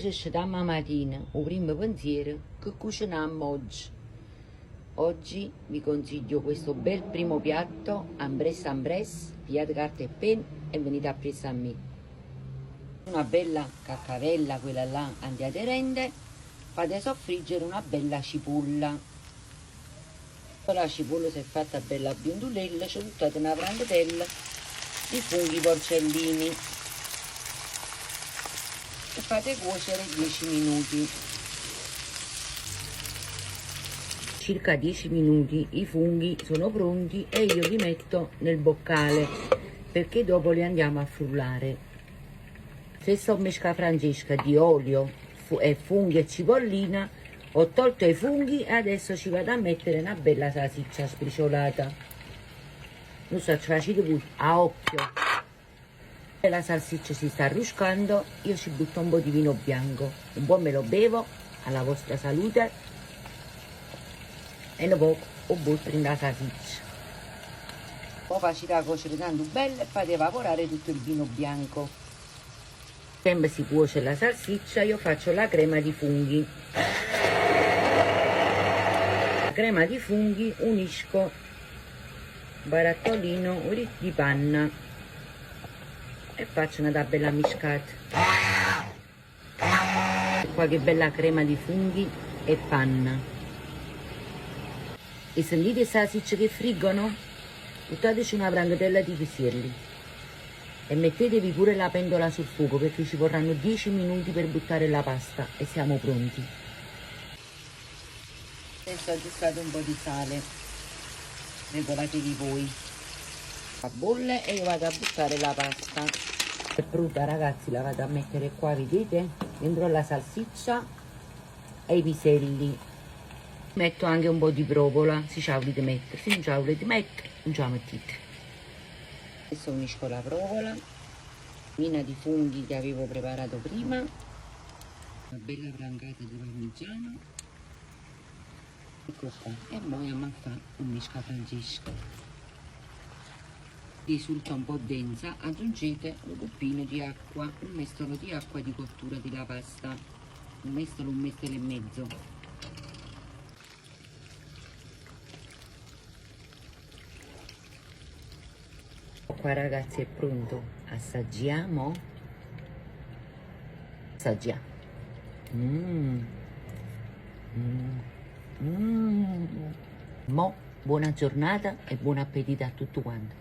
Esce da mattina, il primo pensiero che cuciniamo oggi. Oggi vi consiglio questo bel primo piatto, ambresse, pigliate carta e penna e venite a presso a me. Una bella caccavella, quella là antiaderente, fate soffriggere una bella cipolla. La cipolla si è fatta bella biondulella, ci buttate una frangatella di funghi porcellini e fate cuocere 10 minuti. Circa 10 minuti i funghi sono pronti e io li metto nel boccale perché dopo li andiamo a frullare. Stessa mesca francesca di olio e funghi e cipollina, ho tolto i funghi e adesso ci vado a mettere una bella salsiccia sbriciolata. Non so, ci facete voi a occhio. E la salsiccia si sta ruscando, io ci butto un po' di vino bianco, un po' me lo bevo, alla vostra salute, e dopo ho butto in la salsiccia. Poi facete cuocere tanto bene e fate evaporare tutto il vino bianco. Sempre si cuoce la salsiccia, io faccio la crema di funghi. La crema di funghi unisco un barattolino di panna e faccio una bella miscata. Qua che bella crema di funghi e panna. E sentite i salsicce che friggono? Buttateci una brangatella di piselli e mettetevi pure la pentola sul fuoco perché ci vorranno 10 minuti per buttare la pasta e siamo pronti. Adesso ho aggiustato un po' di sale, regolatevi voi. A bolle e io vado a buttare la pasta. È pronta ragazzi, la vado a mettere qua, vedete? Dentro la salsiccia e i piselli. Metto anche un po' di provola, se ce la volete mettere, se non ce la volete mettere, non ce la mettete. Adesso unisco la provola, mina di funghi che avevo preparato prima, una bella brancata di parmigiano, ecco qua, e poi andiamo a fare un misca francesca. Risulta un po' densa, aggiungete un cuppino di acqua, un mestolo di acqua di cottura della pasta, un mestolo e mezzo. Qua ragazzi è pronto, assaggiamo. Assaggiamo. Mo buona giornata e buon appetito a tutti quanti.